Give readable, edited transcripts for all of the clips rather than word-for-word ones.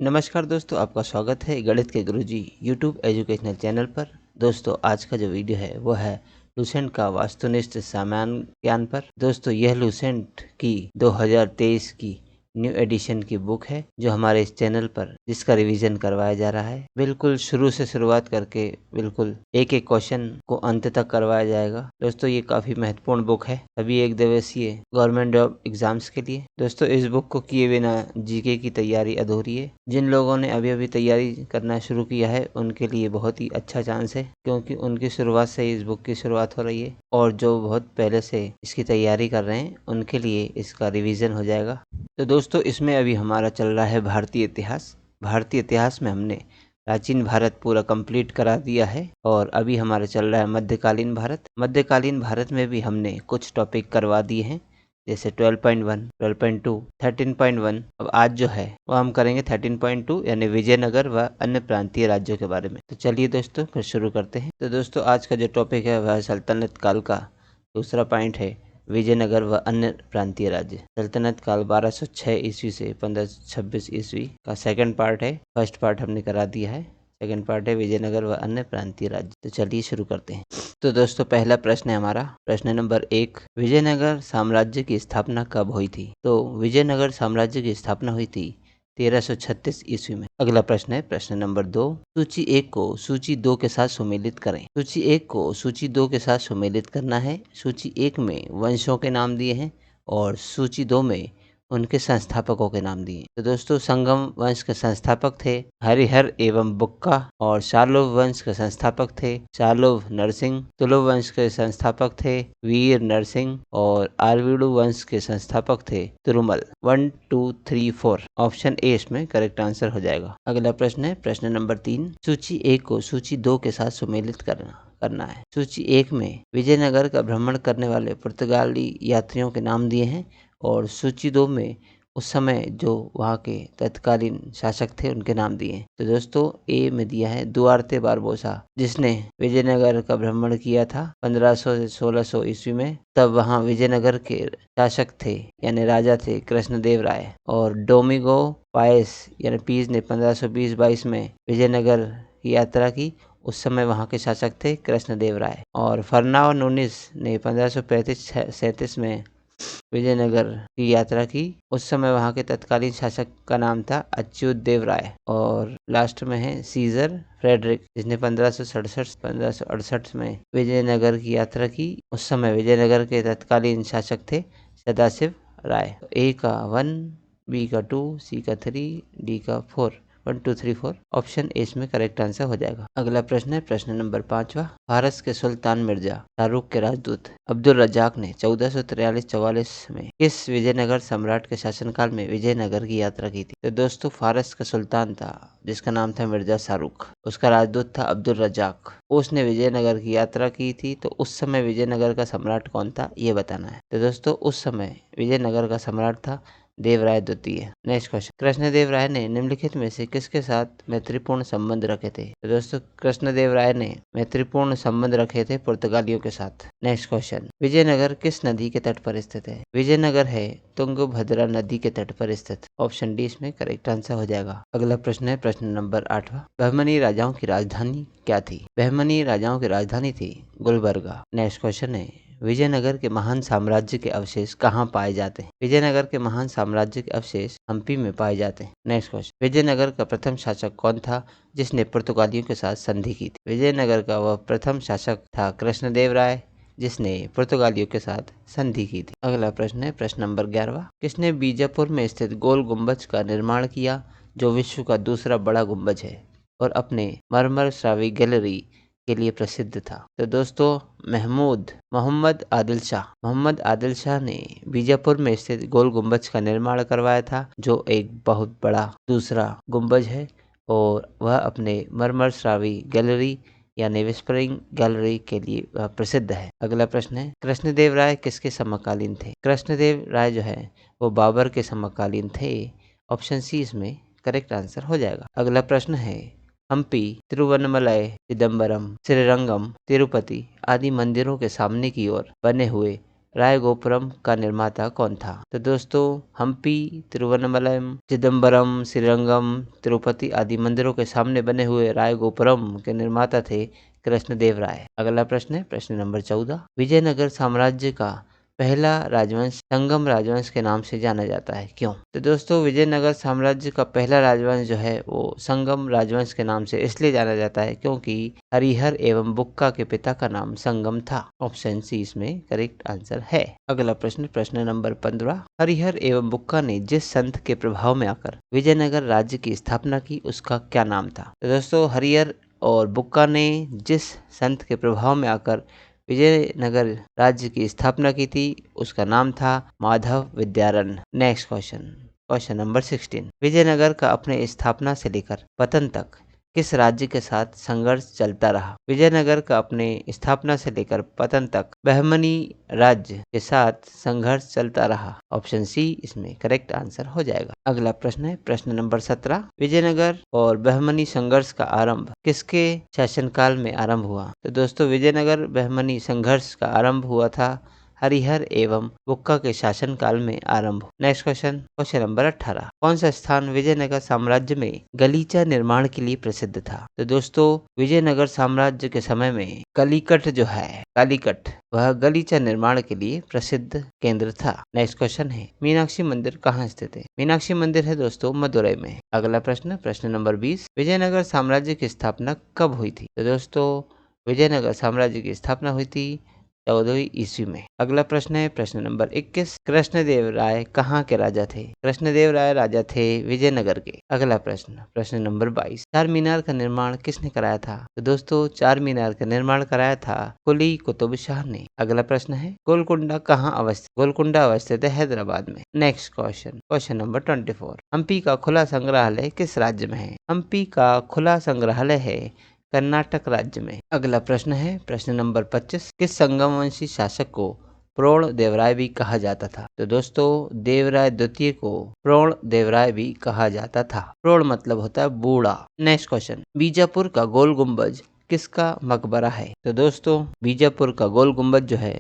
नमस्कार दोस्तों, आपका स्वागत है गणित के गुरुजी यूट्यूब एजुकेशनल चैनल पर। दोस्तों, आज का जो वीडियो है वो है लुसेंट का वास्तुनिष्ठ सामान्य ज्ञान पर। दोस्तों, यह लुसेंट की 2023 की न्यू एडिशन की बुक है जो हमारे इस चैनल पर जिसका रिवीजन करवाया जा रहा है। बिल्कुल शुरू से शुरुआत करके बिल्कुल एक एक क्वेश्चन को अंत तक करवाया जाएगा। दोस्तों, ये काफी महत्वपूर्ण बुक है सभी एक दिवसीय गवर्नमेंट जॉब एग्जाम्स के लिए। दोस्तों, इस बुक को किए बिना जीके की तैयारी अधूरी है। जिन लोगों ने अभी अभी तैयारी करना शुरू किया है उनके लिए बहुत ही अच्छा चांस है, क्योंकि उनकी शुरुआत से ही इस बुक की शुरुआत हो रही है। और जो बहुत पहले से इसकी तैयारी कर रहे हैं उनके लिए इसका रिवीजन हो जाएगा। तो दोस्तों, इसमें अभी हमारा चल रहा है भारतीय इतिहास। भारतीय इतिहास में हमने प्राचीन भारत पूरा कंप्लीट करा दिया है और अभी हमारा चल रहा है मध्यकालीन भारत। मध्यकालीन भारत में भी हमने कुछ टॉपिक करवा दिए हैं, जैसे 12.1, 12.2, 13.1। अब आज जो है वो हम करेंगे 13.2 यानी विजयनगर व अन्य प्रांतीय राज्यों के बारे में। तो चलिए दोस्तों, फिर शुरू करते हैं। तो दोस्तों, आज का जो टॉपिक है वह सल्तनत काल का दूसरा पॉइंट है, विजयनगर व अन्य प्रांतीय राज्य। सल्तनत काल 1206 ईस्वी से 1526 ईस्वी का सेकंड पार्ट है। फर्स्ट पार्ट हमने करा दिया है, सेकंड पार्ट है विजयनगर व अन्य प्रांतीय राज्य। तो चलिए शुरू करते हैं। तो दोस्तों, पहला प्रश्न है हमारा, प्रश्न नंबर 1, विजयनगर साम्राज्य की स्थापना कब हुई थी? तो विजयनगर साम्राज्य की स्थापना हुई थी 1336 ईस्वी में। अगला प्रश्न है प्रश्न नंबर 2, सूची 1 को सूची 2 के साथ सुमेलित करें। सूची 1 को सूची 2 के साथ सुमेलित करना है। सूची 1 में वंशों के नाम दिए हैं और सूची 2 में उनके संस्थापकों के नाम दिए। तो दोस्तों, संगम वंश के संस्थापक थे हरिहर एवं बुक्का, और शालोव वंश के संस्थापक थे शालोव नरसिंह। तुलु वंश के संस्थापक थे वीर नरसिंह, और आरवीडु वंश के संस्थापक थे तुरुमल। 1, 2, 3, 4 ऑप्शन ए इसमें करेक्ट आंसर हो जाएगा। अगला प्रश्न है प्रश्न नंबर 3, सूची 1 को सूची 2 के साथ सुमेलित करना है। सूची 1 में विजयनगर का भ्रमण करने वाले पुर्तगाली यात्रियों के नाम दिए हैं, और सूची 2 में उस समय जो वहाँ के तत्कालीन शासक थे उनके नाम दिए हैं। तो दोस्तों, ए में दिया है दुआर्ते बारबोसा, जिसने विजयनगर का भ्रमण किया था 1500 से 1600 ईस्वी में। तब वहाँ विजयनगर के शासक थे यानी राजा थे कृष्णदेव राय, और डोमिगो पायस यानी पीज ने 1520-22 में विजयनगर की यात्रा की। उस समय वहाँ के शासक थे कृष्णदेव राय। और फर्नाओ नूनिस ने 1535-37 में विजयनगर की यात्रा की। उस समय वहाँ के तत्कालीन शासक का नाम था अच्युत देव राय। और लास्ट में है सीजर फ्रेडरिक, जिसने 1567 में विजयनगर की यात्रा की। उस समय विजयनगर के तत्कालीन शासक थे सदाशिव राय। ए का 1, बी का 2, सी का 3, डी का 4, 1, 2, 3, 4 ऑप्शन ए इसमें करेक्ट आंसर हो जाएगा। अगला प्रश्न है प्रश्न नंबर 5वां, फारस के सुल्तान मिर्जा शाहरुख के राजदूत अब्दुल रजाक ने 1443-44 में किस विजयनगर सम्राट के शासनकाल में विजयनगर की यात्रा की थी? तो दोस्तों, फारस का सुल्तान था जिसका नाम था मिर्जा शाहरुख, उसका राजदूत था अब्दुल रजाक। उसने विजयनगर की यात्रा की थी। तो उस समय विजयनगर का सम्राट कौन था ये बताना है। तो दोस्तों, उस समय विजयनगर का सम्राट था देवराय द्वितीय। नेक्स्ट क्वेश्चन, कृष्णदेव राय ने निम्नलिखित में से किसके साथ मैत्रीपूर्ण संबंध रखे थे? तो दोस्तों, कृष्णदेव राय ने मैत्रीपूर्ण संबंध रखे थे पुर्तगालियों के साथ। नेक्स्ट क्वेश्चन, विजयनगर किस नदी के तट पर स्थित है? विजयनगर है तुंगभद्रा नदी के तट पर स्थित। ऑप्शन डी इसमें करेक्ट आंसर हो जाएगा। अगला प्रश्न है प्रश्न नंबर 8वां, बहमनी राजाओं की राजधानी क्या थी? बहमनी राजाओं की राजधानी थी गुलबर्गा। नेक्स्ट क्वेश्चन है, विजयनगर के महान साम्राज्य के अवशेष कहाँ पाए जाते हैं? विजयनगर के महान साम्राज्य के अवशेष हम्पी में पाए जाते हैं। नेक्स्ट क्वेश्चन, विजयनगर का प्रथम शासक कौन था जिसने पुर्तगालियों के साथ संधि की थी? विजयनगर का वह प्रथम शासक था कृष्णदेव राय, जिसने पुर्तगालियों के साथ संधि की थी। अगला प्रश्न है प्रश्न नंबर 11वां, किसने बीजापुर में स्थित गोल गुम्बज का निर्माण किया जो विश्व का दूसरा बड़ा गुम्बज है और अपने मरमर श्रावी गैलरी के लिए प्रसिद्ध था? तो दोस्तों, मोहम्मद आदिल शाह ने बीजापुर में स्थित गोल गुम्बज का निर्माण करवाया था, जो एक बहुत बड़ा दूसरा गुम्बज है, और वह अपने मरमर श्रावी गैलरी यानी विस्परिंग गैलरी के लिए वह प्रसिद्ध है। अगला प्रश्न है, कृष्णदेव राय किसके समकालीन थे? कृष्णदेव राय जो है वो बाबर के समकालीन थे। ऑप्शन सी इसमें करेक्ट आंसर हो जाएगा। अगला प्रश्न है, हम्पी, तिरुवन्नमलई, चिदम्बरम, श्रीरंगम, तिरुपति आदि मंदिरों के सामने की ओर बने हुए रायगोपुरम का निर्माता कौन था? तो दोस्तों हम्पी, तिरुवन्नमलम, चिदम्बरम, श्रीरंगम, तिरुपति आदि मंदिरों के सामने बने हुए रायगोपुरम के निर्माता थे कृष्णदेव राय। अगला प्रश्न है प्रश्न नंबर 14। विजयनगर साम्राज्य का पहला राजवंश संगम राजवंश के नाम से जाना जाता है, क्यों? तो दोस्तों विजयनगर साम्राज्य का पहला राजवंश जो है वो संगम राजवंश के नाम से इसलिए जाना जाता है क्योंकि हरिहर एवं बुक्का के पिता का नाम संगम था। ऑप्शन सी इसमें करेक्ट आंसर है। अगला प्रश्न प्रश्न नंबर 15। हरिहर एवं बुक्का ने जिस संत के प्रभाव में आकर विजयनगर राज्य की स्थापना की उसका क्या नाम था? तो दोस्तों हरिहर और बुक्का ने जिस संत के प्रभाव में आकर विजयनगर राज्य की स्थापना की थी उसका नाम था Madhav Vidyaranya. Next question number 16। Vijayanagara का अपने स्थापना से लेकर पतन तक किस राज्य के साथ संघर्ष चलता रहा? विजयनगर का अपने स्थापना से लेकर पतन तक बहमनी राज्य के साथ संघर्ष चलता रहा। ऑप्शन सी इसमें करेक्ट आंसर हो जाएगा। अगला प्रश्न है प्रश्न नंबर 17। विजयनगर और बहमनी संघर्ष का आरंभ किसके शासनकाल में आरंभ हुआ? तो दोस्तों विजयनगर बहमनी संघर्ष का आरंभ हुआ था हरिहर एवं बुक्का के शासन काल में आरंभ। Next question number 18। कौन सा स्थान विजयनगर साम्राज्य में गलीचा निर्माण के लिए प्रसिद्ध था? तो दोस्तों विजयनगर साम्राज्य के समय में कालीकट जो है कालीकट वह गलीचा निर्माण के लिए प्रसिद्ध केंद्र था। नेक्स्ट क्वेश्चन है मीनाक्षी मंदिर कहाँ स्थित है? मीनाक्षी मंदिर है दोस्तों मदुरई में। अगला प्रश्न नंबर 20। विजयनगर साम्राज्य की स्थापना कब हुई थी? तो दोस्तों विजयनगर साम्राज्य की स्थापना हुई थी 14वीं ईस्वी में। अगला प्रश्न है प्रश्न नंबर 21। कृष्णदेव राय कहाँ के राजा थे? कृष्णदेव राय राजा थे विजयनगर के। अगला प्रश्न नंबर 22। चार मीनार का निर्माण किसने कराया था? तो दोस्तों चार मीनार का निर्माण कराया था कुली कुतुब शाह ने। अगला प्रश्न है गोलकुंडा कहाँ अवस्थित? गोलकुंडा अवस्थित है हैदराबाद में। Next question number 24। हम्पी का खुला संग्रहालय किस राज्य में है? हम्पी का खुला संग्रहालय है कर्नाटक राज्य में। अगला प्रश्न है प्रश्न नंबर 25। किस संगमवंशी शासक को प्रोण देवराय भी कहा जाता था? तो दोस्तों देवराय द्वितीय को प्रोण देवराय भी कहा जाता था। प्रोण मतलब होता है बूढ़ा। Next question. बीजापुर का गोल गुम्बज किसका मकबरा है? तो दोस्तों बीजापुर का गोल गुम्बज जो है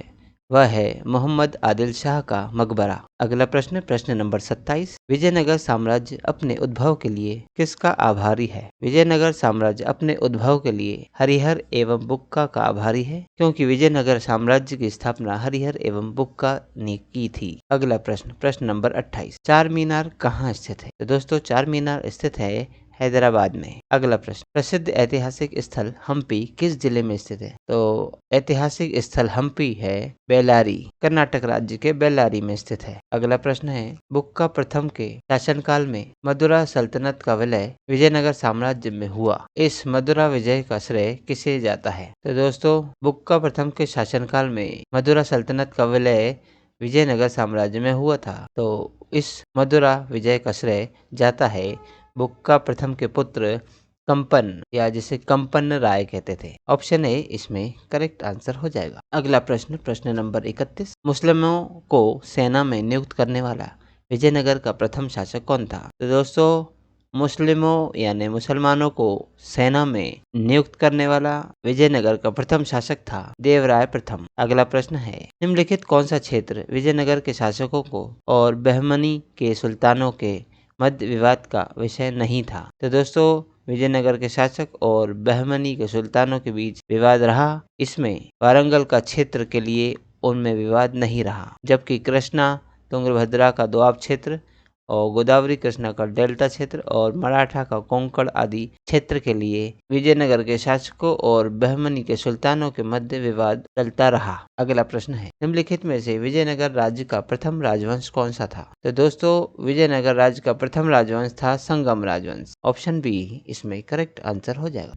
वह है मोहम्मद आदिल शाह का मकबरा। अगला प्रश्न नंबर 27। विजयनगर साम्राज्य अपने उद्भव के लिए किसका आभारी है? विजयनगर साम्राज्य अपने उद्भव के लिए हरिहर एवं बुक्का का आभारी है क्योंकि विजयनगर साम्राज्य की स्थापना हरिहर एवं बुक्का ने की थी। अगला प्रश्न नंबर 28। चार मीनार कहाँ स्थित है? तो दोस्तों चार मीनार स्थित है हैदराबाद में। अगला प्रश्न। प्रसिद्ध ऐतिहासिक स्थल हम्पी किस जिले में स्थित है? तो ऐतिहासिक स्थल हम्पी है बेल्लारी, कर्नाटक राज्य के बेल्लारी में स्थित है। अगला प्रश्न है बुक्का प्रथम के शासनकाल में मदुरा सल्तनत का विलय विजयनगर साम्राज्य में हुआ। इस मदुरा विजय का श्रेय किसे जाता है? तो दोस्तों बुक्का प्रथम के शासनकाल में मदुरा सल्तनत का विलय विजयनगर साम्राज्य में हुआ था, तो इस मदुरा विजय का श्रेय जाता है बुक्का प्रथम के पुत्र कंपन या जिसे कंपन राय कहते थे। ऑप्शन ए इसमें करेक्ट आंसर हो जाएगा। अगला प्रश्न नंबर 31। मुस्लिमों को सेना में नियुक्त करने वाला विजयनगर का प्रथम शासक कौन था? तो दोस्तों मुस्लिमों यानी मुसलमानों को सेना में नियुक्त करने वाला विजयनगर का प्रथम शासक था देवराय प्रथम। अगला प्रश्न है निम्नलिखित कौन सा क्षेत्र विजयनगर के शासकों को और बहमनी के सुल्तानों के मध्य विवाद का विषय नहीं था? तो दोस्तों विजयनगर के शासक और बहमनी के सुल्तानों के बीच विवाद रहा। इसमें वारंगल का क्षेत्र के लिए उनमें विवाद नहीं रहा, जबकि कृष्णा तुंगभद्रा का दोआब क्षेत्र और गोदावरी कृष्णा का डेल्टा क्षेत्र और मराठा का कोंकण आदि क्षेत्र के लिए विजयनगर के शासकों और बहमनी के सुल्तानों के मध्य विवाद चलता रहा। अगला प्रश्न है निम्नलिखित में से विजयनगर राज्य का प्रथम राजवंश कौन सा था? तो दोस्तों विजयनगर राज्य का प्रथम राजवंश था संगम राजवंश। ऑप्शन बी इसमें करेक्ट आंसर हो जाएगा।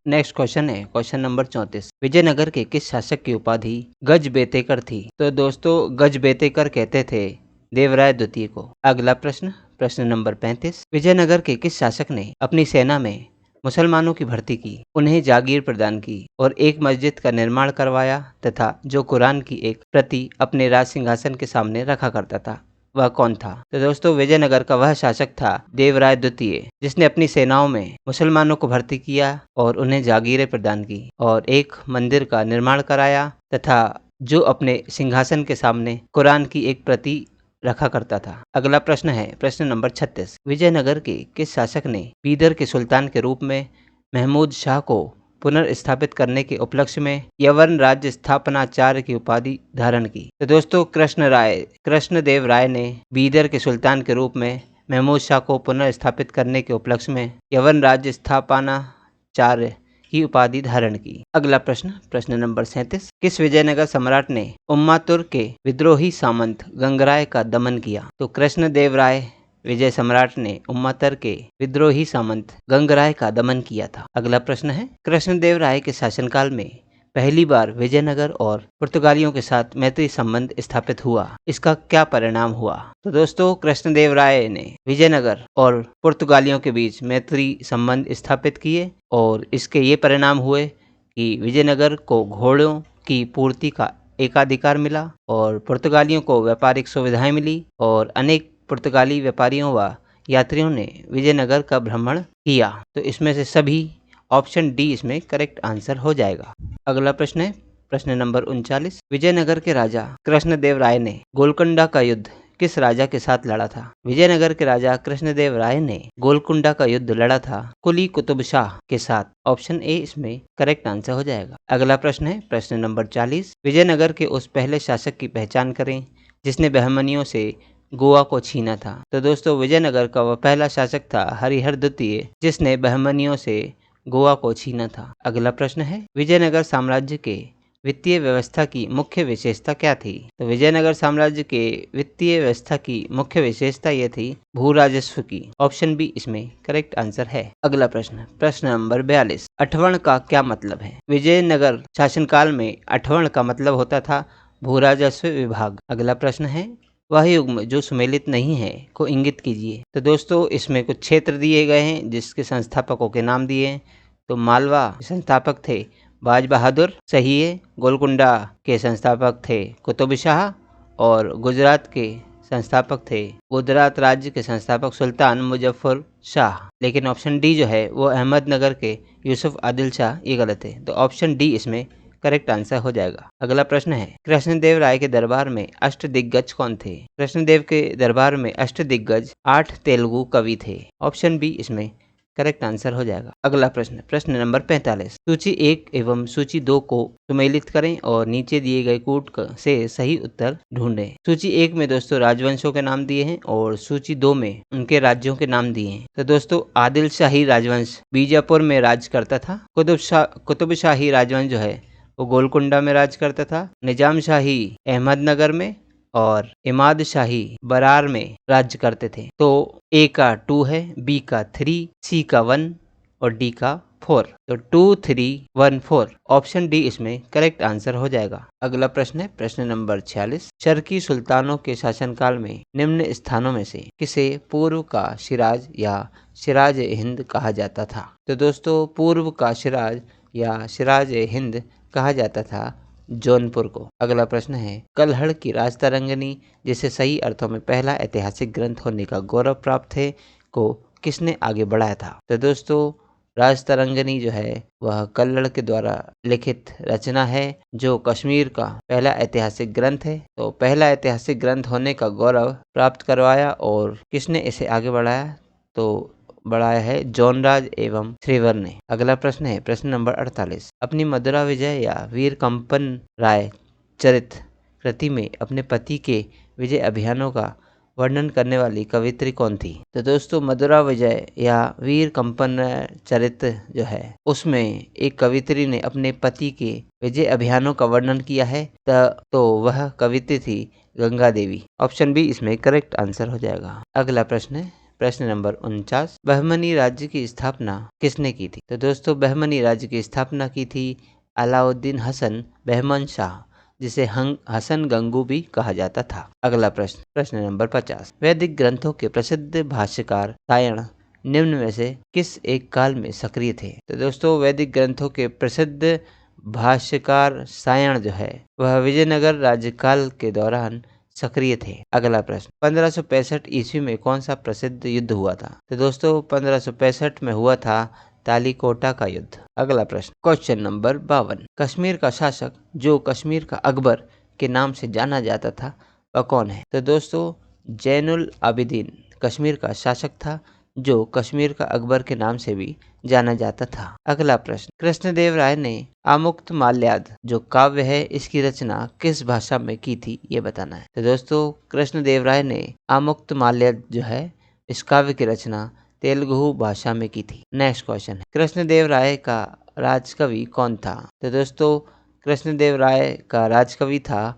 नेक्स्ट क्वेश्चन है क्वेश्चन नंबर 34। विजयनगर के किस शासक की उपाधि गजबेतेकर थी? तो दोस्तों गजबेतेकर कहते थे देवराय द्वितीय को। अगला प्रश्न नंबर 35। विजयनगर के किस शासक ने अपनी सेना में मुसलमानों की भर्ती की, उन्हें जागीर प्रदान की और एक मस्जिद का निर्माण करवाया तथा जो कुरान की एक प्रति अपने राज सिंहासन के सामने रखा करता था, वह कौन था? तो दोस्तों विजयनगर का वह शासक था देवराय द्वितीय, जिसने अपनी सेनाओं में मुसलमानों को भर्ती किया और उन्हें जागीरें प्रदान की और एक मंदिर का निर्माण कराया तथा जो अपने सिंहासन के सामने कुरान की एक प्रति रखा करता था। अगला प्रश्न है प्रश्न नंबर 36। विजयनगर के किस शासक ने बीदर के सुल्तान के रूप में महमूद शाह को पुनर्स्थापित करने के उपलक्ष्य में यवन राज्य स्थापनाचार्य की उपाधि धारण की? तो दोस्तों कृष्णदेव राय ने बीदर के सुल्तान के रूप में महमूद शाह को पुनर्स्थापित करने के उपलक्ष्य में यवन राज्य स्थापनाचार्य की उपाधि धारण की। अगला प्रश्न प्रश्न नंबर 37। किस विजयनगर सम्राट ने उम्मातुर के विद्रोही सामंत गंगराय का दमन किया? तो कृष्णदेव राय विजय सम्राट ने उम्मातर के विद्रोही सामंत गंगराय का दमन किया था। अगला प्रश्न है कृष्णदेव राय के शासनकाल में पहली बार विजयनगर और पुर्तगालियों के साथ मैत्री संबंध स्थापित हुआ, इसका क्या परिणाम हुआ? तो दोस्तों कृष्णदेव राय ने विजयनगर और पुर्तगालियों के बीच मैत्री संबंध स्थापित किए और इसके ये परिणाम हुए कि विजयनगर को घोड़ों की पूर्ति का एकाधिकार मिला और पुर्तगालियों को व्यापारिक सुविधाएं मिली और अनेक पुर्तगाली व्यापारियों व यात्रियों ने विजयनगर का भ्रमण किया। तो इसमें से सभी ऑप्शन डी इसमें करेक्ट आंसर हो जाएगा। अगला प्रश्न है प्रश्न नंबर 39। विजयनगर के राजा कृष्णदेव राय ने गोलकुंडा का युद्ध किस राजा के साथ लड़ा था? विजयनगर के राजा कृष्णदेव राय ने गोलकुंडा का युद्ध लड़ा था कुली कुतुब शाह के साथ। ऑप्शन ए इसमें करेक्ट आंसर हो जाएगा। अगला प्रश्न है प्रश्न नंबर 40। विजयनगर के उस पहले शासक की पहचान करें जिसने बहमनियों से गोवा को छीना था। तो दोस्तों विजयनगर का वह पहला शासक था हरिहर द्वितीय, जिसने बहमनियों से गोवा को छीना था। अगला प्रश्न है विजयनगर साम्राज्य के वित्तीय व्यवस्था की मुख्य विशेषता क्या थी? तो विजयनगर साम्राज्य के वित्तीय व्यवस्था की मुख्य विशेषता यह थी भू राजस्व की। ऑप्शन बी इसमें करेक्ट आंसर है। अगला प्रश्न प्रश्न नंबर 42। अठवर्ण का क्या मतलब है? विजयनगर शासनकाल में अठवर्ण का मतलब होता था भू राजस्व विभाग। अगला प्रश्न है वह युग्म जो सुमेलित नहीं है को इंगित कीजिए। तो दोस्तों इसमें कुछ क्षेत्र दिए गए हैं जिसके संस्थापकों के नाम दिए हैं। तो मालवा संस्थापक थे बाज बहादुर, सही है। गोलकुंडा के संस्थापक थे कुतुब शाह और गुजरात के संस्थापक थे गुजरात राज्य के संस्थापक सुल्तान मुजफ्फर शाह। लेकिन ऑप्शन डी जो है वो अहमदनगर के यूसुफ आदिल शाह, ये गलत है। तो ऑप्शन डी इसमें करेक्ट आंसर हो जाएगा। अगला प्रश्न है कृष्णदेव राय के दरबार में अष्टदिग्गज कौन थे? कृष्णदेव के दरबार में अष्टदिग्गज 8 तेलुगु कवि थे। ऑप्शन बी इसमें करेक्ट आंसर हो जाएगा। अगला प्रश्न प्रश्न नंबर 45। सूची 1 एवं सूची 2 को सुमेलित करें और नीचे दिए गए कूट से सही उत्तर ढूंढें। सूची 1 में दोस्तों राजवंशों के नाम दिए हैं और सूची 2 में उनके राज्यों के नाम दिए हैं। तो दोस्तों आदिल शाही राजवंश बीजापुर में राज करता था। कुतुब शाही राजवंश जो है वो गोलकुंडा में राज करता था। निजाम शाही अहमदनगर में और इमाद शाही बरार में राज्य करते थे। तो ए का 2 है, बी का 3, सी का 1 और डी का 4। तो 2, 3, 1, 4 ऑप्शन डी इसमें करेक्ट आंसर हो जाएगा। अगला प्रश्न है प्रश्न नंबर 46। शर्की सुल्तानों के शासनकाल में निम्न स्थानों में से किसे पूर्व का सिराज या सिराज हिंद कहा जाता था? तो दोस्तों पूर्व का सिराज या सिराज हिंद कहा जाता था जौनपुर को। अगला प्रश्न है कल्हड़ की राजतरंगिणी जिसे सही अर्थों में पहला ऐतिहासिक ग्रंथ होने का गौरव प्राप्त है को किसने आगे बढ़ाया था? तो दोस्तों राजतरंगिणी जो है वह कल्हड़ के द्वारा लिखित रचना है जो कश्मीर का पहला ऐतिहासिक ग्रंथ है। तो पहला ऐतिहासिक ग्रंथ होने का गौरव प्राप्त करवाया और किसने इसे आगे बढ़ाया? तो बढ़ाया है जौनराज एवं श्रीवर ने। अगला प्रश्न है प्रश्न नंबर 48। अपनी मदुरा विजय या वीर कंपन राय चरित कृति में अपने पति के विजय अभियानों का वर्णन करने वाली कवित्री कौन थी? तो दोस्तों मदुरा विजय या वीर कंपन चरित्र जो है उसमें एक कवित्री ने अपने पति के विजय अभियानों का वर्णन किया है। तो वह कवित्री थी गंगा देवी। ऑप्शन बी इसमें करेक्ट आंसर हो जाएगा। अगला प्रश्न है प्रश्न नंबर 49। बहमनी राज्य की स्थापना किसने की थी? तो दोस्तों बहमनी राज्य की स्थापना की थी अलाउद्दीन हसन बहमन शाह, जिसे हसन गंगू भी कहा जाता था। अगला प्रश्न प्रश्न नंबर 50। वैदिक ग्रंथों के प्रसिद्ध भाष्यकार सायण निम्न में से किस एक काल में सक्रिय थे? तो दोस्तों वैदिक ग्रंथों के प्रसिद्ध भाष्यकार सायण जो है वह विजयनगर राज्यकाल के दौरान सक्रिय थे। अगला प्रश्न 1565 ईस्वी में कौन सा प्रसिद्ध युद्ध हुआ था? तो दोस्तों 1565 में हुआ था तालीकोटा का युद्ध। अगला प्रश्न, क्वेश्चन नंबर 52, कश्मीर का शासक जो कश्मीर का अकबर के नाम से जाना जाता था वह कौन है? तो दोस्तों जैनुल आबिदीन कश्मीर का शासक था जो कश्मीर का अकबर के नाम से भी जाना जाता था। अगला प्रश्न, कृष्णदेव राय ने आमुक्तमाल्याद जो काव्य है इसकी रचना किस भाषा में की थी, ये बताना है। तो दोस्तों कृष्णदेव राय ने आमुक्तमाल्याद जो है इस काव्य की रचना तेलुगु भाषा में की थी। नेक्स्ट क्वेश्चन है, कृष्णदेव राय का राजकवि कौन था? तो दोस्तों कृष्णदेव राय का राजकवि था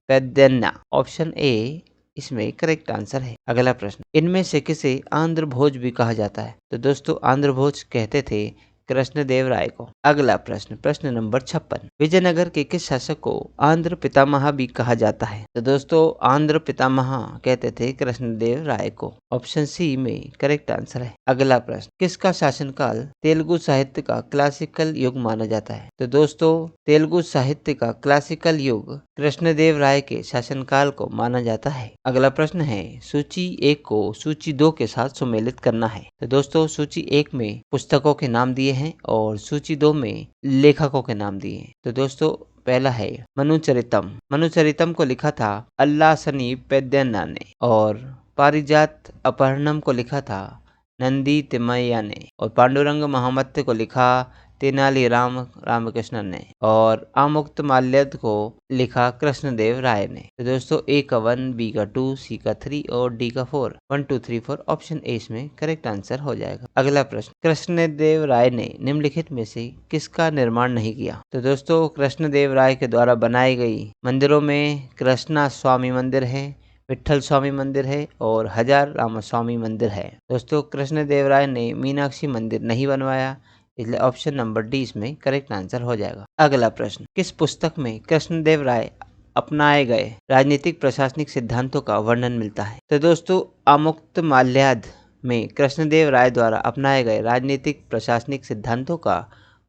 पेद्दन्ना। ऑप्शन ए इसमें करेक्ट आंसर है। अगला प्रश्न, इनमें से किसे आंध्र भोज भी कहा जाता है? तो दोस्तों आंध्र भोज कहते थे कृष्णदेव राय को। अगला प्रश्न, प्रश्न नंबर 56, विजयनगर के किस शासक को आंध्र पितामह भी कहा जाता है? तो दोस्तों आंध्र पितामह कहते थे कृष्णदेव राय को। ऑप्शन सी में करेक्ट आंसर है। अगला प्रश्न, किसका शासनकाल तेलुगु साहित्य का क्लासिकल युग माना जाता है? तो दोस्तों तेलुगु साहित्य का क्लासिकल युग कृष्णदेव राय के शासनकाल को माना जाता है। अगला प्रश्न है, सूची 1 को सूची 2 के साथ सुमेलित करना है। तो दोस्तों सूची 1 में पुस्तकों के नाम दिए हैं और सूची 2 में लेखकों के नाम दिए हैं। तो दोस्तों पहला है मनुचरितम। मनुचरितम को लिखा था अल्लासनी पेद्दन्ना ने और पारिजात अपहरणम को लिखा था नंदी तिम्मैया ने और पांडुरंग महामत्य को लिखा तेनाली रामकृष्णन ने और आमुक्तमाल्याद को लिखा कृष्णदेव राय ने। तो दोस्तों ए का 1, बी का 2, सी का 3 और डी का 4। 1 2 3 4 ऑप्शन ए इसमें करेक्ट आंसर हो जाएगा। अगला प्रश्न, कृष्णदेव राय ने निम्नलिखित में से किसका निर्माण नहीं किया? तो दोस्तों कृष्णदेव राय के द्वारा बनाई गई मंदिरों में कृष्णा स्वामी मंदिर है, विठल स्वामी मंदिर है और हजार रामस्वामी मंदिर है। दोस्तों कृष्णदेव राय ने मीनाक्षी मंदिर नहीं बनवाया, इसलिए ऑप्शन नंबर डी इसमें करेक्ट आंसर हो जाएगा। अगला प्रश्न, किस पुस्तक में कृष्णदेव राय अपनाए गए राजनीतिक प्रशासनिक सिद्धांतों का वर्णन मिलता है? तो दोस्तों आमुक्तमाल्याद में कृष्णदेव राय द्वारा अपनाए गए राजनीतिक प्रशासनिक सिद्धांतों का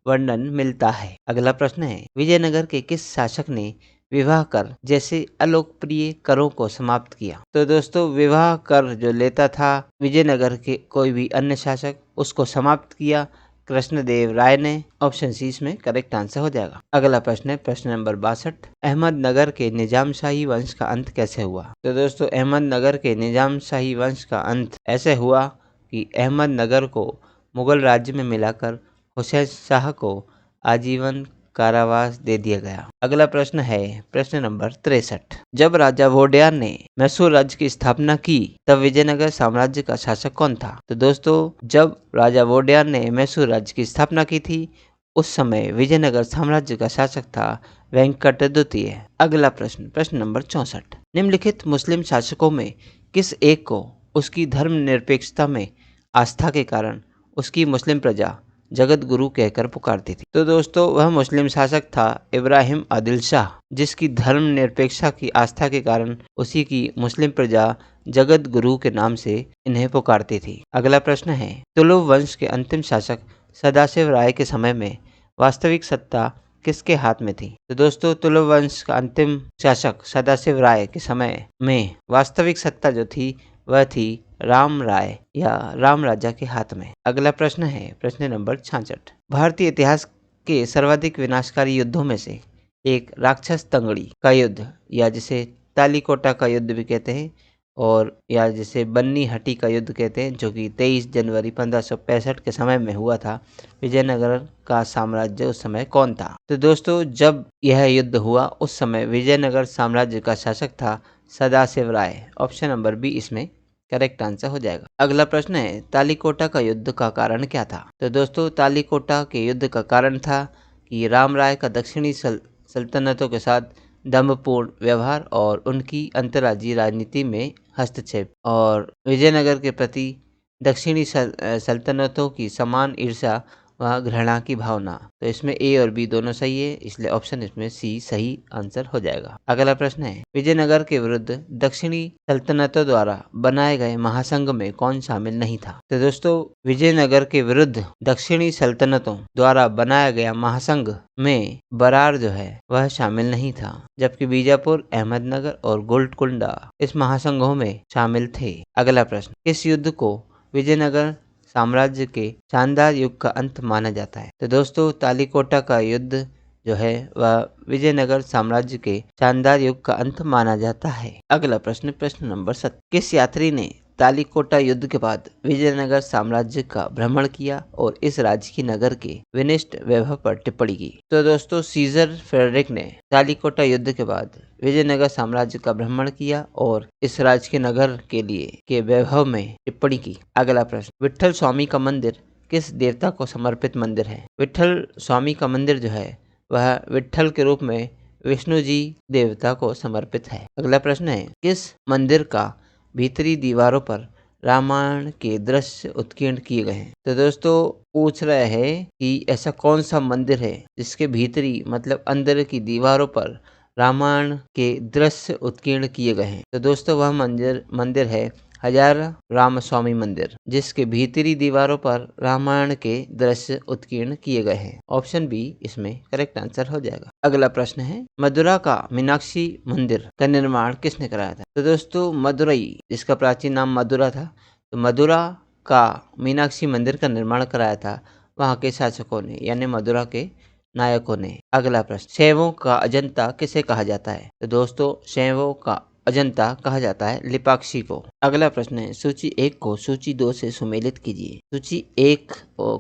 वर्णन मिलता है। अगला प्रश्न है, विजयनगर के किस शासक ने विवाह कर जैसे अलोकप्रिय करों को समाप्त किया? तो दोस्तों विवाह कर जो लेता था विजयनगर के कोई भी अन्य शासक, उसको समाप्त किया कृष्णदेव राय ने। ऑप्शन सी इसमें करेक्ट आंसर हो जाएगा। अगला प्रश्न है प्रश्न नंबर 62, अहमदनगर के निजामशाही वंश का अंत कैसे हुआ? तो दोस्तों अहमदनगर के निजामशाही वंश का अंत ऐसे हुआ कि अहमदनगर को मुगल राज्य में मिलाकर हुसैन शाह को आजीवन कारावास दे दिया गया। अगला प्रश्न है प्रश्न नंबर 63, जब राजा वोडेयार ने मैसूर राज्य की स्थापना की तब विजयनगर साम्राज्य का शासक कौन था? तो दोस्तों जब राजा वोडेयार ने मैसूर राज्य की स्थापना की थी उस समय विजयनगर साम्राज्य का शासक था वेंकट द्वितीय। अगला प्रश्न, प्रश्न नंबर 64, निम्नलिखित मुस्लिम शासकों में किस एक को उसकी धर्मनिरपेक्षता में आस्था के कारण उसकी मुस्लिम प्रजा जगत गुरु कहकर पुकारती थी? तो दोस्तों वह मुस्लिम शासक था इब्राहिम आदिल शाह, जिसकी धर्मनिरपेक्षता की आस्था के कारण उसी की मुस्लिम प्रजा जगत गुरु के नाम से इन्हें पुकारती थी। अगला प्रश्न है, तुलुव वंश के अंतिम शासक सदाशिव राय के समय में वास्तविक सत्ता किसके हाथ में थी? तो दोस्तों तुलुव वंश का अंतिम शासक सदाशिव राय के समय में वास्तविक सत्ता जो थी वह थी राम राय या राम राजा के हाथ में। अगला प्रश्न है प्रश्न नंबर 66, भारतीय इतिहास के सर्वाधिक विनाशकारी युद्धों में से एक राक्षस तंगड़ी का युद्ध या जिसे तालीकोटा का युद्ध भी कहते हैं और या जिसे बन्नी हट्टी का युद्ध कहते हैं, जो कि 23 जनवरी 1565 के समय में हुआ था, विजयनगर का साम्राज्य उस समय कौन था? तो दोस्तों जब यह युद्ध हुआ उस समय विजयनगर साम्राज्य का शासक था सदाशिव राय। ऑप्शन नंबर बी इसमें करेक्ट आंसर हो जाएगा। अगला प्रश्न है, तालीकोटा का युद्ध का कारण क्या था? तो दोस्तों तालीकोटा के युद्ध का कारण था कि राम राय का दक्षिणी सल्तनतों के साथ दम्भपूर्ण व्यवहार और उनकी अंतर्राज्यीय राजनीति में हस्तक्षेप और विजयनगर के प्रति दक्षिणी सल्तनतों की समान ईर्ष्या व घृणा की भावना। तो इसमें ए और बी दोनों सही है, इसलिए ऑप्शन इसमें सी सही आंसर हो जाएगा। अगला प्रश्न है, विजयनगर के विरुद्ध दक्षिणी सल्तनतों द्वारा बनाए गए महासंघ में कौन शामिल नहीं था? तो दोस्तों विजयनगर के विरुद्ध दक्षिणी सल्तनतों द्वारा बनाया गया महासंघ में बरार जो है वह शामिल नहीं था, जबकि बीजापुर, अहमदनगर और गोलकुंडा इस महासंघों में शामिल थे। अगला प्रश्न, इस युद्ध को विजयनगर साम्राज्य के शानदार युग का अंत माना जाता है? तो दोस्तों तालीकोटा का युद्ध जो है वह विजयनगर साम्राज्य के शानदार युग का अंत माना जाता है। अगला प्रश्न, प्रश्न नंबर 7, किस यात्री ने तालीकोटा युद्ध के बाद विजयनगर साम्राज्य का भ्रमण किया और इस राजकीय नगर के विनिष्ट वैभव पर टिप्पणी की? तो दोस्तों सीजर फ्रेडरिक ने तालीकोटा युद्ध के बाद विजयनगर साम्राज्य का भ्रमण किया और इस राजकीय नगर के वैभव में टिप्पणी की। अगला प्रश्न, विट्ठल स्वामी का मंदिर किस देवता को समर्पित मंदिर है? विट्ठल स्वामी का मंदिर जो है वह विट्ठल के रूप में विष्णु जी देवता को समर्पित है। अगला प्रश्न है, किस मंदिर का भीतरी दीवारों पर रामायण के दृश्य उत्कीर्ण किए गए हैं? तो दोस्तों पूछ रहे हैं कि ऐसा कौन सा मंदिर है जिसके भीतरी मतलब अंदर की दीवारों पर रामायण के दृश्य उत्कीर्ण किए गए हैं? तो दोस्तों वह मंदिर है हजारा रामस्वामी मंदिर, जिसके भीतरी दीवारों पर रामायण के दृश्य उत्कीर्ण किए गए हैं। ऑप्शन बी इसमें करेक्ट आंसर हो जाएगा। अगला प्रश्न है, मदुरा का मीनाक्षी मंदिर का निर्माण किसने कराया था? तो दोस्तों मदुरई, जिसका प्राचीन नाम मदुरा था, तो मदुरा का मीनाक्षी मंदिर का निर्माण कराया था वहाँ के शासकों ने, यानी मदुरा के नायकों ने। अगला प्रश्न, शैवों का अजंता किसे कहा जाता है? तो दोस्तों शैवों का अजंता कहा जाता है लिपाक्षी को। अगला प्रश्न है, सूची 1 को सूची 2 से सुमेलित कीजिए। सूची 1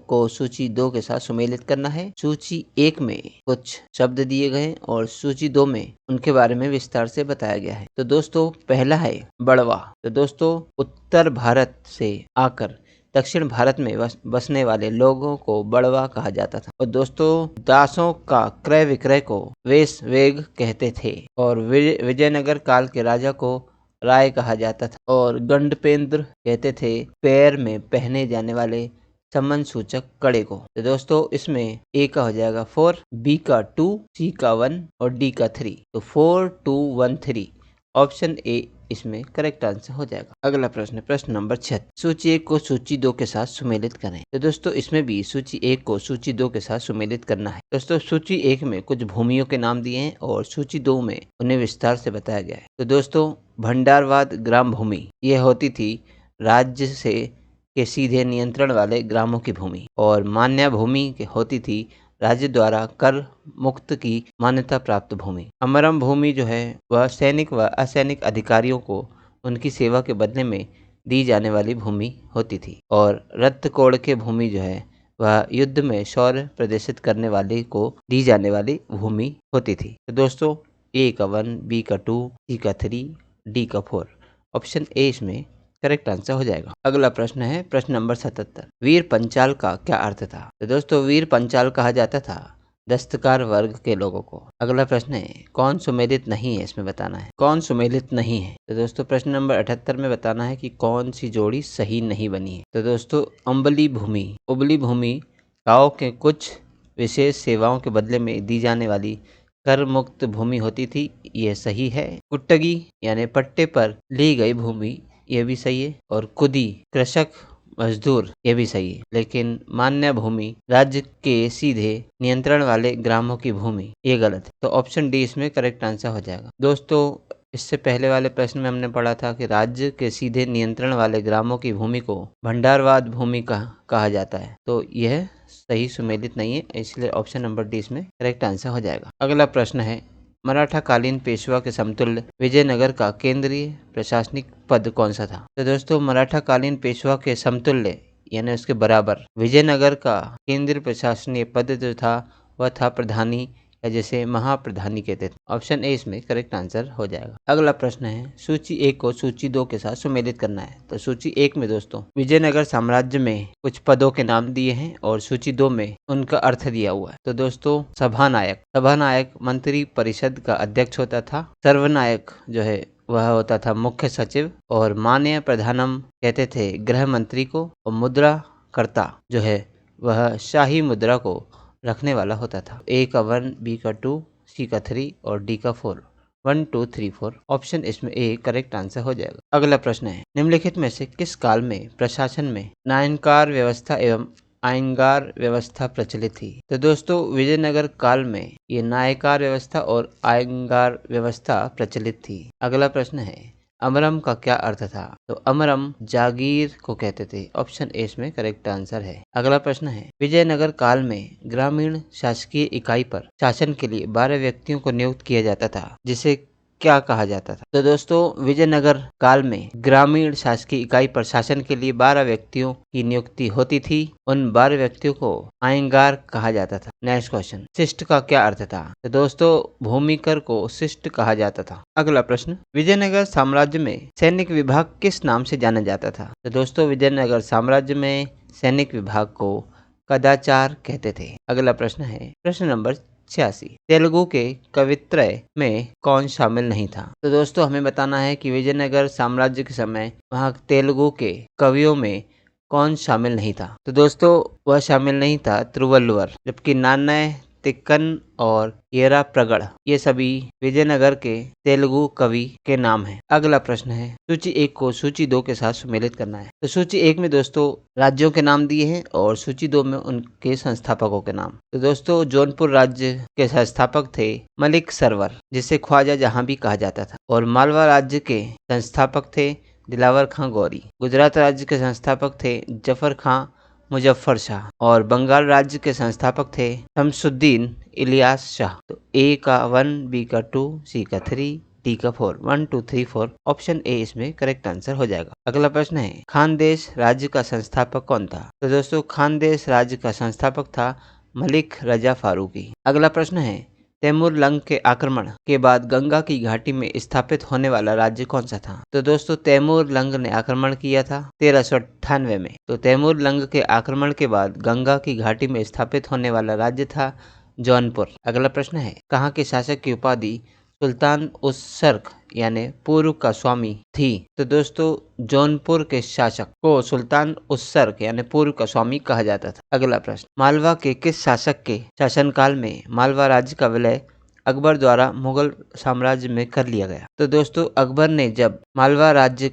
को सूची 2 के साथ सुमेलित करना है। सूची 1 में कुछ शब्द दिए गए और सूची 2 में उनके बारे में विस्तार से बताया गया है। तो दोस्तों पहला है बड़वा। तो दोस्तों उत्तर भारत से आकर दक्षिण भारत में बसने वाले लोगों को बड़वा कहा जाता था। और दोस्तों दासों का क्रय विक्रय को वेश वेग कहते थे और विजयनगर काल के राजा को राय कहा जाता था और गंडपेंद्र कहते थे पैर में पहने जाने वाले सम्मान सूचक कड़े को। तो दोस्तों इसमें ए का हो जाएगा 4, बी का 2, सी का 1 और डी का 3। तो 4, 2, 1, 3 ऑप्शन ए इसमें करेक्ट आंसर हो जाएगा। अगला प्रश्न, प्रश्न नंबर 6, सूची 1 को सूची 2 के साथ सुमेलित करें। तो दोस्तों इसमें भी सूची 1 को सूची 2 के साथ सुमेलित करना है। दोस्तों सूची 1 में कुछ भूमियों के नाम दिए हैं और सूची 2 में उन्हें विस्तार से बताया गया है। तो दोस्तों भंडारवाद ग्राम भूमि यह होती थी राज्य से के सीधे नियंत्रण वाले ग्रामों की भूमि, और मान्या भूमि होती थी राज्य द्वारा कर मुक्त की मान्यता प्राप्त भूमि। अमरम भूमि जो है वह सैनिक व असैनिक अधिकारियों को उनकी सेवा के बदले में दी जाने वाली भूमि होती थी। और रत्तकोड़ के भूमि जो है वह युद्ध में शौर्य प्रदर्शित करने वाले को दी जाने वाली भूमि होती थी। तो दोस्तों ए का 1, बी का 2, सी का 3, डी का 4 ऑप्शन ए इसमें करेक्ट आंसर हो जाएगा। अगला प्रश्न है प्रश्न नंबर 77, वीर पंचाल का क्या अर्थ था? तो दोस्तों वीर पंचाल कहा जाता था दस्तकार वर्ग के लोगों को। अगला प्रश्न है कौन सुमेलित नहीं है, इसमें बताना है कौन सुमेलित नहीं है। तो दोस्तों प्रश्न नंबर 78 में बताना है कि कौन सी जोड़ी सही नहीं बनी है। तो दोस्तों उबली भूमि गाँव के कुछ विशेष सेवाओं के बदले में दी जाने वाली कर मुक्त भूमि होती थी, यह सही है। कुट्टगी यानी पट्टे पर ली गई भूमि, यह भी सही है। और कुदी कृषक मजदूर, यह भी सही है। लेकिन मान्य भूमि राज्य के सीधे नियंत्रण वाले ग्रामों की भूमि, ये गलत है। तो ऑप्शन डी इसमें करेक्ट आंसर हो जाएगा। दोस्तों इससे पहले वाले प्रश्न में हमने पढ़ा था कि राज्य के सीधे नियंत्रण वाले ग्रामों की भूमि को भंडारवाद भूमि कहा जाता है, तो यह सही सुमेलित नहीं है, इसलिए ऑप्शन नंबर डी इसमें करेक्ट आंसर हो जाएगा। अगला प्रश्न है मराठा कालीन पेशवा के समतुल्य विजयनगर का केंद्रीय प्रशासनिक पद कौन सा था? तो दोस्तों मराठा कालीन पेशवा के समतुल्य यानी उसके बराबर विजयनगर का केंद्रीय प्रशासनीय पद जो था वह था प्रधानी, या जैसे महाप्रधानी कहते थे। ऑप्शन ए इसमें करेक्ट आंसर हो जाएगा। अगला प्रश्न है सूची 1 को सूची 2 के साथ सुमेलित करना है। तो सूची 1 में दोस्तों विजयनगर साम्राज्य में कुछ पदों के नाम दिए हैं और सूची 2 में उनका अर्थ दिया हुआ है। तो दोस्तों सभानायक मंत्री परिषद का अध्यक्ष होता था। सर्वनायक जो है वह होता था मुख्य सचिव, और माननीय प्रधानम कहते थे गृह मंत्री को, और मुद्रा कर्ता जो है वह शाही मुद्रा को रखने वाला होता था। ए का 1, बी का 2, सी का 3 और डी का 4 1, 2, 3, 4 ऑप्शन इसमें ए करेक्ट आंसर हो जाएगा। अगला प्रश्न है निम्नलिखित में से किस काल में प्रशासन में नायनकार व्यवस्था एवं आयंगार व्यवस्था प्रचलित थी? तो दोस्तों विजयनगर काल में ये नायकार व्यवस्था और आयंगार व्यवस्था प्रचलित थी। अगला प्रश्न है अमरम का क्या अर्थ था? तो अमरम जागीर को कहते थे। ऑप्शन ए इसमें करेक्ट आंसर है। अगला प्रश्न है, विजयनगर काल में ग्रामीण शासकीय इकाई पर शासन के लिए 12 व्यक्तियों को नियुक्त किया जाता था, जिसे क्या कहा जाता था? तो दोस्तों विजयनगर काल में ग्रामीण शासकीय इकाई पर शासन के लिए 12 व्यक्तियों की नियुक्ति होती थी। उन 12 व्यक्तियों को आयंगार कहा जाता था। नेक्स्ट क्वेश्चन, शिष्ट का क्या अर्थ था? तो दोस्तों भूमिकर को शिष्ट कहा जाता था। अगला प्रश्न, विजयनगर साम्राज्य में सैनिक विभाग किस नाम से जाना जाता था? तो दोस्तों विजयनगर साम्राज्य में सैनिक विभाग को कदाचार कहते थे। अगला प्रश्न है प्रश्न नंबर 86, तेलुगु के कवित्रय में कौन शामिल नहीं था? तो दोस्तों हमें बताना है कि विजयनगर साम्राज्य के समय वहाँ तेलुगु के कवियों में कौन शामिल नहीं था? तो दोस्तों वह शामिल नहीं था तिरुवल्लुवर, जबकि नान्नय, तिक्कन और येरा प्रगड़ ये सभी विजयनगर के तेलुगु कवि के नाम हैं। अगला प्रश्न है, सूची 1 को सूची 2 के साथ सम्मिलित करना है। तो सूची 1 में दोस्तों राज्यों के नाम दिए हैं और सूची 2 में उनके संस्थापकों के नाम। तो दोस्तों जौनपुर राज्य के संस्थापक थे मलिक सरवर, जिसे ख्वाजा जहां भी कहा जाता था, और मालवा राज्य के संस्थापक थे दिलावर खां गौरी। गुजरात राज्य के संस्थापक थे जफर खां मुजफ्फर शाह, और बंगाल राज्य के संस्थापक थे शमसुद्दीन इलियास शाह। तो ए का 1, बी का 2, सी का 3, डी का 4, 1 2 3 4 ऑप्शन ए इसमें करेक्ट आंसर हो जाएगा। अगला प्रश्न है, खानदेश राज्य का संस्थापक कौन था? तो दोस्तों खानदेश राज्य का संस्थापक था मलिक रजा फारूकी। अगला प्रश्न है, तैमूर लंग के आक्रमण के बाद गंगा की घाटी में स्थापित होने वाला राज्य कौन सा था? तो दोस्तों तैमूर लंग ने आक्रमण किया था 1398 में। तो तैमूर लंग के आक्रमण के बाद गंगा की घाटी में स्थापित होने वाला राज्य था जौनपुर। अगला प्रश्न है, कहाँ के शासक की उपाधि सुल्तान उस सर्क यानी पूर्व का स्वामी थी? तो दोस्तों जौनपुर के शासक को सुल्तान उस सर्क यानी पूर्व का स्वामी कहा जाता था। अगला प्रश्न, मालवा के किस शासक के शासनकाल में मालवा राज्य का विलय अकबर द्वारा मुगल साम्राज्य में कर लिया गया? तो दोस्तों अकबर ने जब मालवा राज्य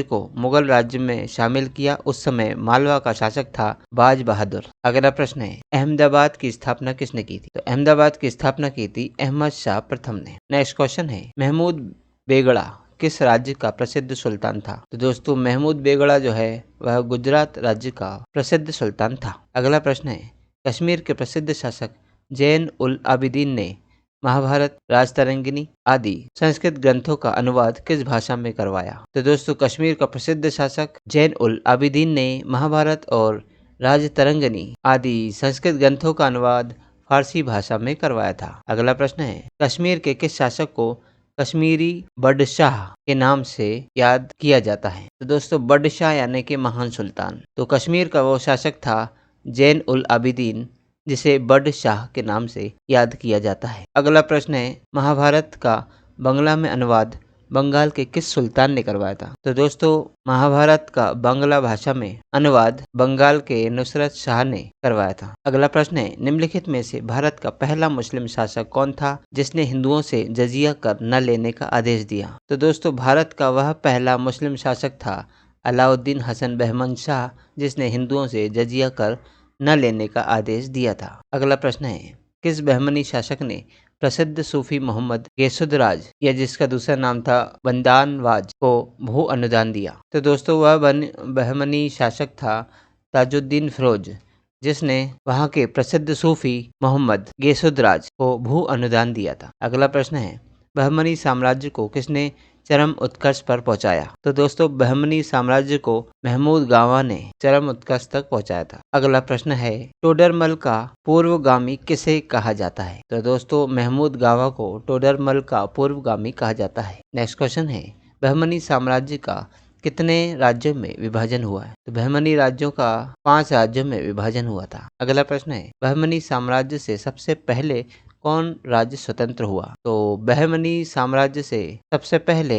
को मुगल राज्य में शामिल किया, उस समय मालवा का शासक था बाज बहादुर। अगला प्रश्न है, अहमदाबाद की स्थापना किसने की थी? तो अहमदाबाद की स्थापना की थी अहमद शाह प्रथम ने। नेक्स्ट क्वेश्चन है, महमूद बेगड़ा किस राज्य का प्रसिद्ध सुल्तान था? तो दोस्तों महमूद बेगड़ा जो है वह गुजरात राज्य का प्रसिद्ध सुल्तान था। अगला प्रश्न है, कश्मीर के प्रसिद्ध शासक जैन उल आबिदीन ने महाभारत, राजतरंगिणी आदि संस्कृत ग्रंथों का अनुवाद किस भाषा में करवाया? तो दोस्तों कश्मीर का प्रसिद्ध शासक जैन उल आबिदीन ने महाभारत और राजतरंगिणी आदि संस्कृत ग्रंथों का अनुवाद फारसी भाषा में करवाया था। अगला प्रश्न है, कश्मीर के किस शासक को कश्मीरी बडशाह के नाम से याद किया जाता है? तो दोस्तों बडशाह यानी कि महान सुल्तान। तो कश्मीर का वो शासक था जैन उल आबिदीन, जिसे बडशाह के नाम से याद किया जाता है। अगला प्रश्न है, महाभारत का बंगला में अनुवाद बंगाल के किस सुल्तान ने करवाया था? तो दोस्तों महाभारत का बांग्ला भाषा में अनुवाद बंगाल के नुसरत शाह ने करवाया था। अगला प्रश्न है, निम्नलिखित में से भारत का पहला मुस्लिम शासक कौन था जिसने हिंदुओं से जजिया कर न लेने का आदेश दिया? तो दोस्तों भारत का वह पहला मुस्लिम शासक था अलाउद्दीन हसन बहमन शाह, जिसने हिंदुओं से जजिया कर न लेने का आदेश दिया था। अगला प्रश्न है, किस बहमनी शासक ने प्रसिद्ध सूफी मोहम्मद गेसुदराज या जिसका दूसरा नाम था बंदानवाज को भू अनुदान दिया? तो दोस्तों वह बहमनी शासक था ताजुद्दीन फिरोज, जिसने वहां के प्रसिद्ध सूफी मोहम्मद गेसुदराज को भू अनुदान दिया था। अगला प्रश्न है, बहमनी साम्राज्य को किसने चरम उत्कर्ष पर पहुंचाया? तो दोस्तों बहमनी साम्राज्य को महमूद गावा ने चरम उत्कर्ष तक पहुंचाया था। अगला प्रश्न है, टोडरमल का पूर्वगामी किसे कहा जाता है? तो दोस्तों महमूद गावा को टोडरमल का पूर्वगामी कहा जाता है। नेक्स्ट क्वेश्चन है, बहमनी साम्राज्य का कितने राज्यों में विभाजन हुआ है? तो बहमनी राज्यों का 5 राज्यों में विभाजन हुआ था। अगला प्रश्न है, बहमनी साम्राज्य से सबसे पहले कौन राज्य स्वतंत्र हुआ? तो बहमनी साम्राज्य से सबसे पहले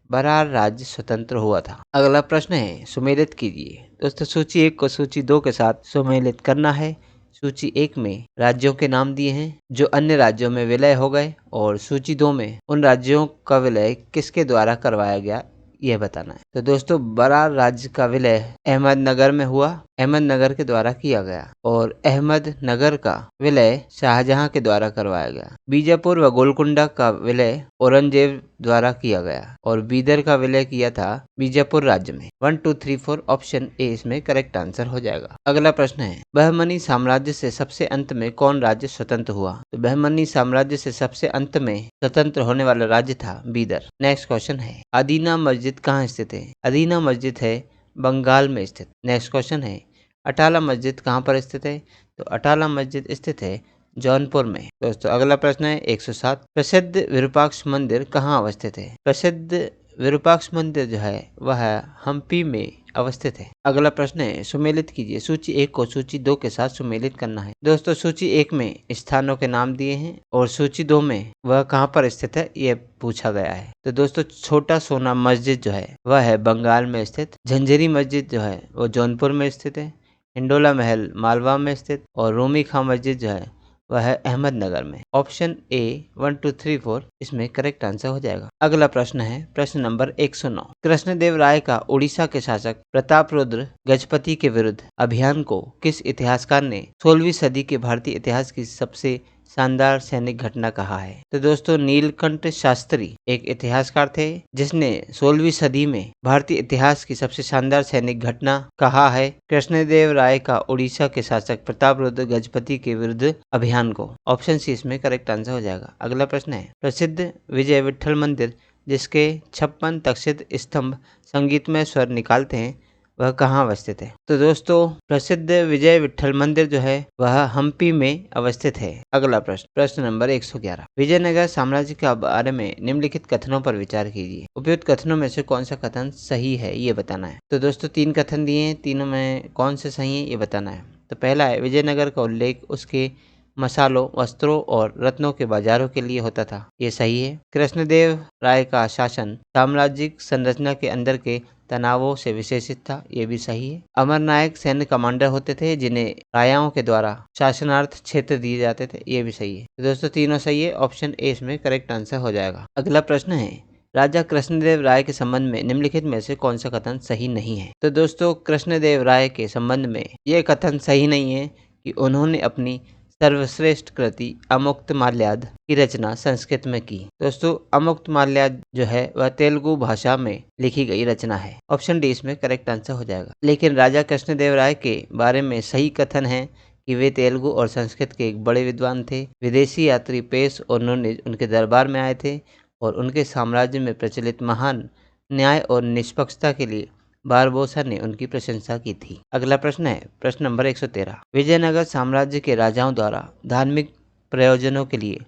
बरार राज्य स्वतंत्र हुआ था। अगला प्रश्न है, सुमेलित कीजिए। दोस्तों सूची 1 को सूची 2 के साथ सुमेलित करना है। सूची 1 में राज्यों के नाम दिए हैं जो अन्य राज्यों में विलय हो गए, और सूची 2 में उन राज्यों का विलय किसके द्वारा करवाया गया यह बताना है। तो दोस्तों बरार राज्य का विलय अहमदनगर में हुआ, अहमदनगर के द्वारा किया गया, और अहमदनगर का विलय शाहजहां के द्वारा करवाया गया। बीजापुर व गोलकुंडा का विलय औरंगजेब द्वारा किया गया और बीदर का विलय किया था बीजापुर राज्य में। 1 2 3 4 ऑप्शन ए इसमें करेक्ट आंसर हो जाएगा। अगला प्रश्न है, बहमनी साम्राज्य से सबसे अंत में कौन राज्य स्वतंत्र हुआ? तो बहमनी साम्राज्य से सबसे अंत में स्वतंत्र होने वाला राज्य था बीदर। नेक्स्ट क्वेश्चन है, अदीना मस्जिद कहाँ स्थित है? अदीना मस्जिद है बंगाल में स्थित। नेक्स्ट क्वेश्चन है, अटाला मस्जिद कहाँ पर स्थित है? तो अटाला मस्जिद स्थित है जौनपुर में। दोस्तों अगला प्रश्न है 107, प्रसिद्ध विरूपाक्ष मंदिर कहाँ अवस्थित है? प्रसिद्ध विरूपाक्ष मंदिर जो है वह हम्पी में अवस्थित है। अगला प्रश्न है, सुमेलित कीजिए। सूची 1 को सूची 2 के साथ सुमेलित करना है। दोस्तों सूची 1 में स्थानों के नाम दिए हैं और सूची 2 में वह कहाँ पर स्थित है ये पूछा गया है। तो दोस्तों छोटा सोना मस्जिद जो है वह है बंगाल में स्थित, झंझरी मस्जिद जो है वो जौनपुर में स्थित है, हिंडोला महल मालवा में स्थित और रूमी खां मस्जिद जो है वह है अहमदनगर में। ऑप्शन ए 1 2 3 4 इसमें करेक्ट आंसर हो जाएगा। अगला प्रश्न है प्रश्न नंबर 109, कृष्णदेव राय का उड़ीसा के शासक प्रतापरुद्र गजपति के विरुद्ध अभियान को किस इतिहासकार ने 16वीं सदी के भारतीय इतिहास की सबसे शानदार सैनिक घटना कहा है? तो दोस्तों नीलकंठ शास्त्री एक इतिहासकार थे जिसने 16वीं सदी में भारतीय इतिहास की सबसे शानदार सैनिक घटना कहा है कृष्णदेव राय का उड़ीसा के शासक प्रतापरुद्र गजपति के विरुद्ध अभियान को। ऑप्शन सी इसमें करेक्ट आंसर हो जाएगा। अगला प्रश्न है, प्रसिद्ध विजय विठल मंदिर जिसके 56 तक्षित स्तंभ संगीतमय स्वर निकालते हैं वह कहाँ अवस्थित है? तो दोस्तों प्रसिद्ध विजय विठल मंदिर जो है वह हम्पी में अवस्थित है। अगला प्रश्न नंबर 111, विजयनगर साम्राज्य के बारे में निम्नलिखित कथनों पर विचार कीजिए। उपयुक्त कथनों में से कौन सा कथन सही है ये बताना है। तो दोस्तों 3 कथन दिए हैं, तीनों में कौन से सही है ये बताना है। तो पहला है, विजयनगर का उल्लेख उसके मसालों, वस्त्रों और रत्नों के बाजारों के लिए होता था, ये सही है। कृष्णदेव राय का शासन साम्राज्यिक संरचना के अंदर के तनावों से विशेषित था, ये भी सही है। अमरनायक सैन्य कमांडर होते थे जिन्हें राजाओं के द्वारा शासनार्थ क्षेत्र दिए जाते थे, ये भी सही है। तो दोस्तों तीनों सही है, ऑप्शन ए इसमें करेक्ट आंसर हो जाएगा। अगला प्रश्न है, राजा कृष्णदेव राय के संबंध में निम्नलिखित में से कौन सा कथन सही नहीं है? तो दोस्तों कृष्णदेव राय के संबंध में ये कथन सही नहीं है कि उन्होंने अपनी सर्वश्रेष्ठ कृति अमुक्तमाल्याद की रचना संस्कृत में की। दोस्तों अमुक्तमाल्याद जो है वह तेलुगु भाषा में लिखी गई रचना है। ऑप्शन डी इसमें करेक्ट आंसर हो जाएगा। लेकिन राजा कृष्णदेव राय के बारे में सही कथन है कि वे तेलुगु और संस्कृत के एक बड़े विद्वान थे। विदेशी यात्री पेश और उन्होंने उनके दरबार में आए थे और उनके साम्राज्य में प्रचलित महान न्याय और निष्पक्षता के लिए बारबोसा ने उनकी प्रशंसा की थी। अगला प्रश्न है प्रश्न नंबर 113, विजयनगर साम्राज्य के राजाओं द्वारा धार्मिक प्रयोजनों के लिए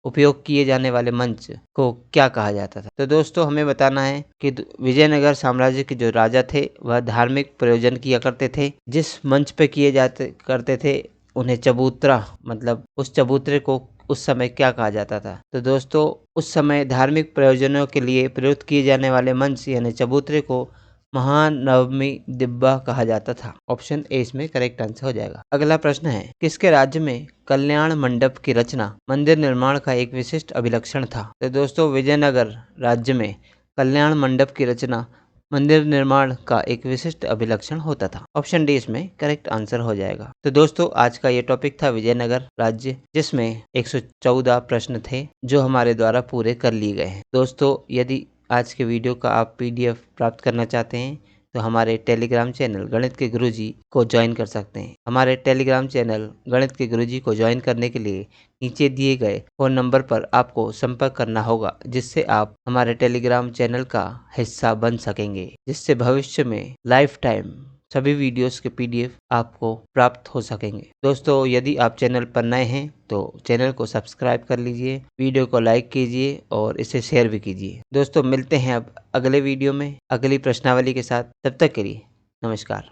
उपयोग किए जाने वाले मंच को क्या कहा जाता था? तो दोस्तों हमें बताना है कि विजयनगर साम्राज्य के जो राजा थे वह धार्मिक प्रयोजन किया करते थे। जिस मंच पे किए जाते करते थे उन्हें चबूतरा, मतलब उस चबूतरे को उस समय क्या कहा जाता था? तो दोस्तों उस समय धार्मिक प्रयोजनों के लिए प्रयुक्त किए जाने वाले मंच यानी चबूतरे को महानवमी दिब्बा कहा जाता था। ऑप्शन ए इसमें करेक्ट आंसर हो जाएगा। अगला प्रश्न है, किसके राज्य में कल्याण मंडप की रचना मंदिर निर्माण का एक विशिष्ट अभिलक्षण था? तो दोस्तों विजयनगर राज्य में कल्याण मंडप की रचना मंदिर निर्माण का एक विशिष्ट अभिलक्षण होता था। ऑप्शन डी इसमें करेक्ट आंसर हो जाएगा। तो दोस्तों आज का ये टॉपिक था विजयनगर राज्य, जिसमें 114 प्रश्न थे जो हमारे द्वारा पूरे कर लिए गए हैं। दोस्तों यदि आज के वीडियो का आप PDF प्राप्त करना चाहते हैं तो हमारे टेलीग्राम चैनल गणित के गुरुजी को ज्वाइन कर सकते हैं। हमारे टेलीग्राम चैनल गणित के गुरुजी को ज्वाइन करने के लिए नीचे दिए गए फ़ोन नंबर पर आपको संपर्क करना होगा, जिससे आप हमारे टेलीग्राम चैनल का हिस्सा बन सकेंगे, जिससे भविष्य में लाइफ टाइम सभी वीडियोस के PDF आपको प्राप्त हो सकेंगे। दोस्तों यदि आप चैनल पर नए हैं तो चैनल को सब्सक्राइब कर लीजिए, वीडियो को लाइक कीजिए और इसे शेयर भी कीजिए। दोस्तों मिलते हैं अब अगले वीडियो में अगली प्रश्नावली के साथ। तब तक के लिए नमस्कार।